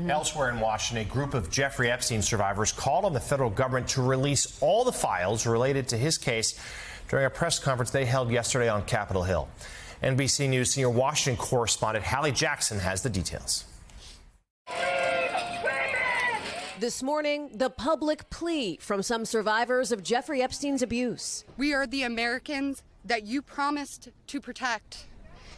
Elsewhere in Washington, a group of Jeffrey Epstein survivors called on the federal government to release all the files related to his case during a press conference they held yesterday on Capitol Hill. NBC News senior Washington correspondent Hallie Jackson has the details. This morning, the public plea from some survivors of Jeffrey Epstein's abuse. We are the Americans that you promised to protect,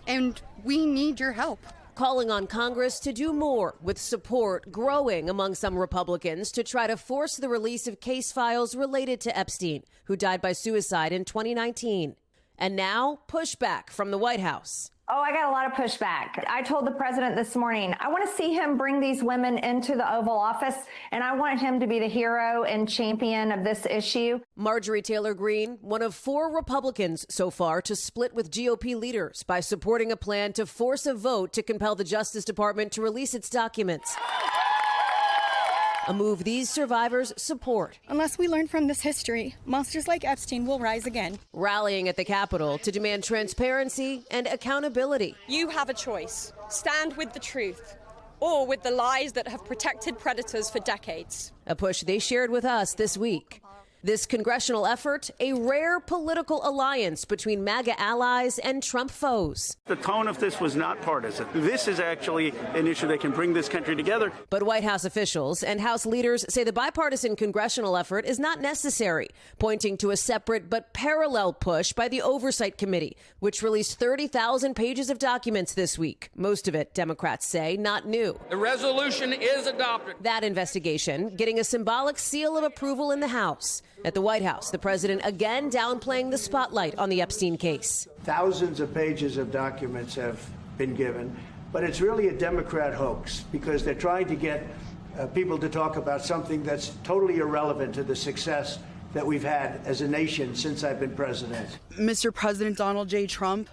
and we need your help. Calling on Congress to do more, with support growing among some Republicans to try to force the release of case files related to Epstein, who died by suicide in 2019. And now, pushback from the White House. Oh, I got a lot of pushback. I told the president this morning, I want to see him bring these women into the Oval Office, and I want him to be the hero and champion of this issue. Marjorie Taylor Greene, one of 4 Republicans so far to split with GOP leaders by supporting a plan to force a vote to compel the Justice Department to release its documents. A move these survivors support. Unless we learn from this history, monsters like Epstein will rise again. Rallying at the Capitol to demand transparency and accountability. You have a choice. Stand with the truth or with the lies that have protected predators for decades. A push they shared with us this week. This congressional effort, a rare political alliance between MAGA allies and Trump foes. The tone of this was not partisan. This is actually an issue that can bring this country together. But White House officials and House leaders say the bipartisan congressional effort is not necessary, pointing to a separate but parallel push by the Oversight Committee, which released 30,000 pages of documents this week. Most of it, Democrats say, not new. The resolution is adopted. That investigation getting a symbolic seal of approval in the House. At the White House, the president again downplaying the spotlight on the Epstein case. Thousands of pages of documents have been given, but it's really a Democrat hoax because they're trying to get people to talk about something that's totally irrelevant to the success that we've had as a nation since I've been president. Mr. President Donald J. Trump,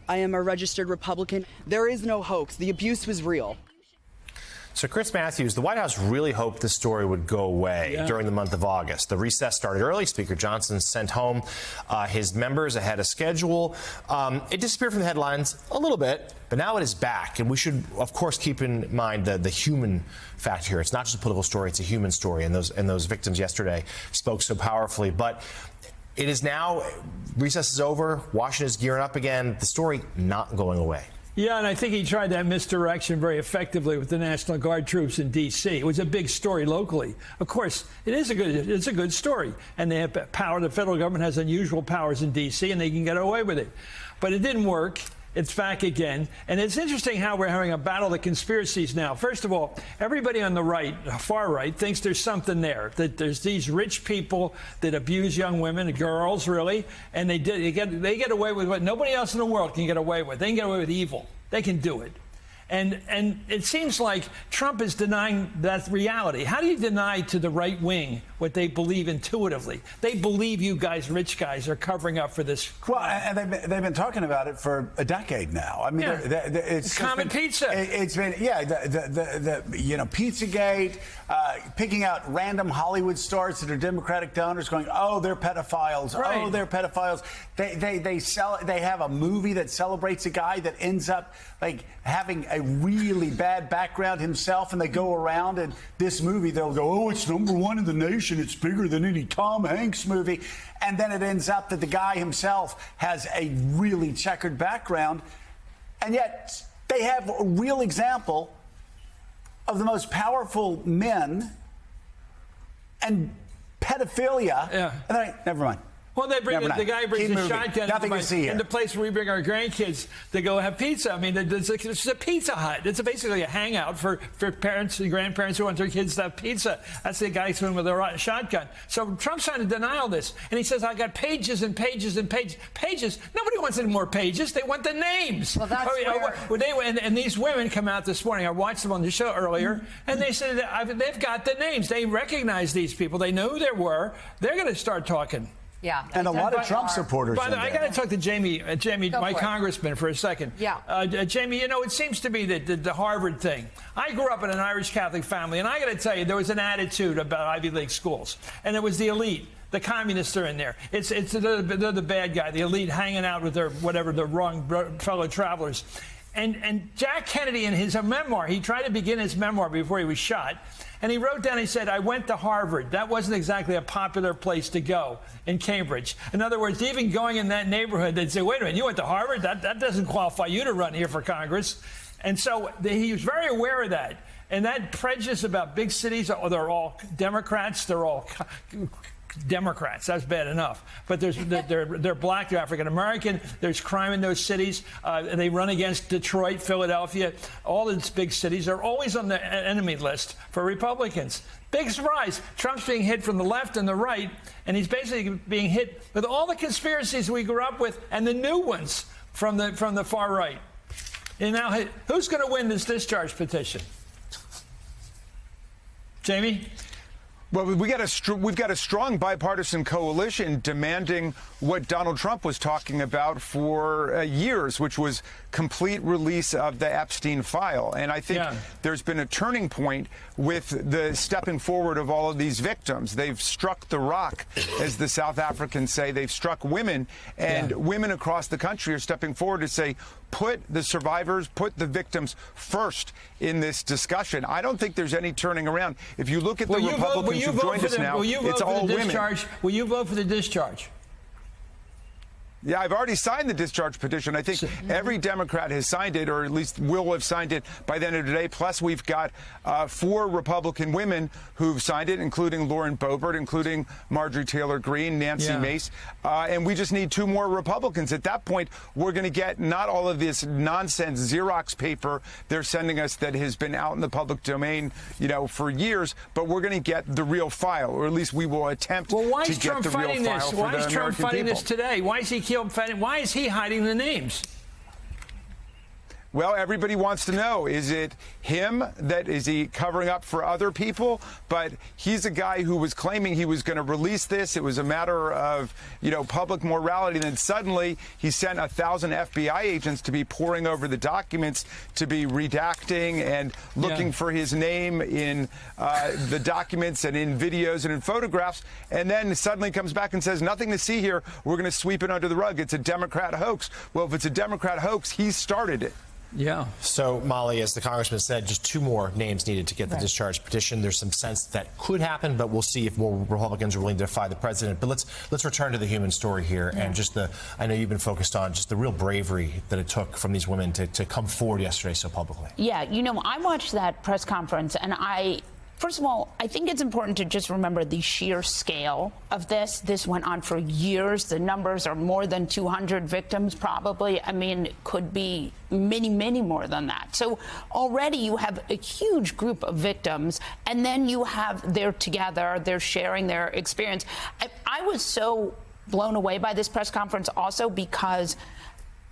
I am a registered Republican. There is no hoax. The abuse was real. So, Chris Matthews, the White House really hoped this story would go away during the month of August. The recess started early. Speaker Johnson sent home his members ahead of schedule. It disappeared from the headlines a little bit, but now it is back. And we should, of course, keep in mind the human factor here. It's not just a political story, it's a human story. And those victims yesterday spoke so powerfully. But it is now, recess is over, Washington is gearing up again. The story not going away. Yeah, and I think he tried that misdirection very effectively with the National Guard troops in D.C. It was a big story locally. Of course, it's a good story, and they have power. The federal government has unusual powers in D.C., and they can get away with it. But it didn't work. It's back again. And it's interesting how we're having a battle of conspiracies now. First of all, everybody on the right, far right, thinks there's something there, that there's these rich people that abuse young women, girls, really, and they get away with what nobody else in the world can get away with. They can get away with evil. They can do it. And it seems like Trump is denying that reality. How do you deny to the right wing what they believe intuitively? They believe you guys, rich guys, are covering up for this crime. Well, and they've been talking about it for a decade now. I mean, it's common pizza. It's been, the Pizzagate, picking out random Hollywood stars that are Democratic donors, going, oh, they're pedophiles. Right. Oh, they're pedophiles. They have a movie that celebrates a guy that ends up like having a really bad background himself, and they go around and this movie they'll go, oh, it's #1 in the nation, it's bigger than any Tom Hanks movie, and then it ends up that the guy himself has a really checkered background, and yet they have a real example of the most powerful men and pedophilia. Yeah. And then, never mind. Well, the guy brings a shotgun in the place where we bring our grandkids to go have pizza. I mean, it's a Pizza Hut. It's basically a hangout for parents and grandparents who want their kids to have pizza. That's the guy with a shotgun. So Trump's trying to deny all this. And he says, I got pages and pages and pages. Nobody wants any more pages. They want the names. Well, that's and these women come out this morning. I watched them on the show earlier, and they said that they've got the names. They recognize these people. They know who they were. They're going to start talking. Yeah, and a lot of Trump supporters. By the way, I got to talk to Jamie, my congressman, for a second. Yeah. Jamie, it seems to be that the Harvard thing. I grew up in an Irish Catholic family, and I got to tell you, there was an attitude about Ivy League schools, and it was the elite. The communists are in there. They're the bad guy. The elite hanging out with their wrong fellow travelers. And Jack Kennedy, in his memoir, he tried to begin his memoir before he was shot. And he wrote down, he said, I went to Harvard. That wasn't exactly a popular place to go in Cambridge. In other words, even going in that neighborhood, they'd say, wait a minute, you went to Harvard? That doesn't qualify you to run here for Congress. And so he was very aware of that. And that prejudice about big cities, they're all Democrats, they're all Democrats. That's bad enough. But they're black, they're African American. There's crime in those cities. They run against Detroit, Philadelphia. All these big cities are always on the enemy list for Republicans. Big surprise. Trump's being hit from the left and the right, and he's basically being hit with all the conspiracies we grew up with and the new ones from the far right. And now, who's going to win this discharge petition? Jamie? Well, we've got a strong bipartisan coalition demanding what Donald Trump was talking about for years, which was complete release of the Epstein file. And I think there's been a turning point with the stepping forward of all of these victims. They've struck the rock, as the South Africans say. They've struck women, and women across the country are stepping forward to say, put the survivors, put the victims first in this discussion. I don't think there's any turning around. If you look at the Republicans who've joined us now, it's all women. Will you vote for the discharge? Yeah, I've already signed the discharge petition. I think every Democrat has signed it, or at least will have signed it by the end of today. Plus, we've got 4 Republican women who've signed it, including Lauren Boebert, including Marjorie Taylor Greene, Nancy Mace. And we just need 2 more Republicans. At that point, we're going to get not all of this nonsense Xerox paper they're sending us that has been out in the public domain, for years, but we're going to get the real file, or at least we will attempt to get the real file for the American people. Why is Trump fighting this today? Why is he why is he hiding the names? Well, everybody wants to know, is it him is he covering up for other people? But he's a guy who was claiming he was going to release this. It was a matter of, public morality. And then suddenly he sent 1,000 FBI agents to be poring over the documents, to be redacting and looking for his name in the documents and in videos and in photographs. And then suddenly comes back and says, nothing to see here. We're going to sweep it under the rug. It's a Democrat hoax. Well, if it's a Democrat hoax, he started it. Yeah. So, Molly, as the congressman said, just 2 more names needed to get the discharge petition. There's some sense that could happen, but we'll see if more Republicans are willing to defy the president. But let's return to the human story here, and just I know you've been focused on just the real bravery that it took from these women to come forward yesterday so publicly. Yeah, I watched that press conference, and first of all, I think it's important to just remember the sheer scale of this. This went on for years. The numbers are more than 200 victims, probably. I mean, could be many, many more than that. So already you have a huge group of victims, and then you have they're together, they're sharing their experience. I was so blown away by this press conference also because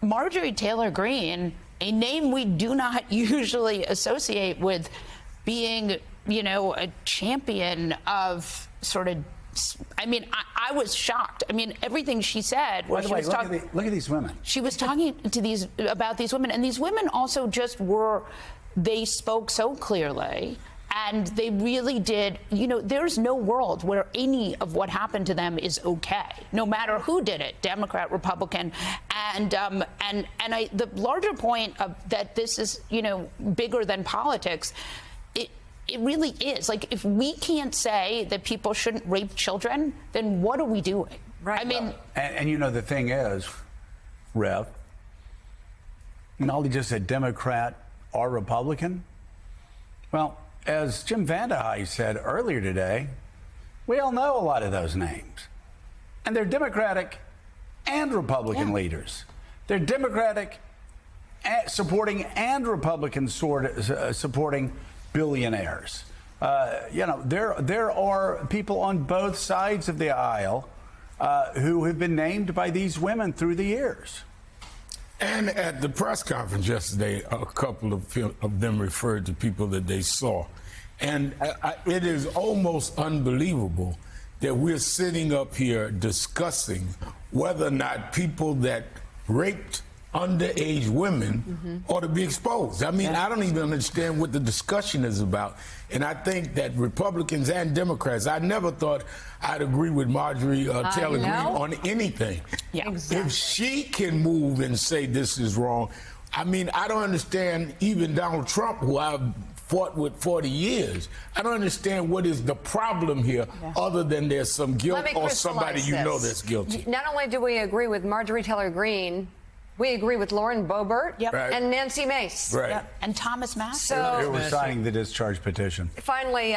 Marjorie Taylor Greene, a name we do not usually associate with being a champion of sort of, I was shocked. I mean, everything she said. By the way, look at these women. She was talking to about these women, and these women also they spoke so clearly, and they really did. There's no world where any of what happened to them is okay, no matter who did it, Democrat, Republican, and the larger point of that this is bigger than politics. It really is. Like, if we can't say that people shouldn't rape children, then what are we doing? Right. I mean, and the thing is, Rev, Nolly just said Democrat or Republican. Well, as Jim Vandehei said earlier today, we all know a lot of those names. And they're Democratic and Republican leaders. They're Democratic supporting and Republican supporting billionaires. There are people on both sides of the aisle who have been named by these women through the years. And at the press conference yesterday, a couple of them referred to people that they saw. And it is almost unbelievable that we're sitting up here discussing whether or not people that raped underage women ought to be exposed. I mean, I don't even understand what the discussion is about. And I think that Republicans and Democrats, I never thought I'd agree with Marjorie Taylor Greene on anything. Yeah, exactly. If she can move and say this is wrong, I mean, I don't understand even Donald Trump, who I've fought with 40 years. I don't understand what is the problem here other than there's some guilt or somebody you know that's guilty. Not only do we agree with Marjorie Taylor Greene, we agree with Lauren Boebert and Nancy Mace. And Thomas Massie. So They were signing the discharge petition. finally,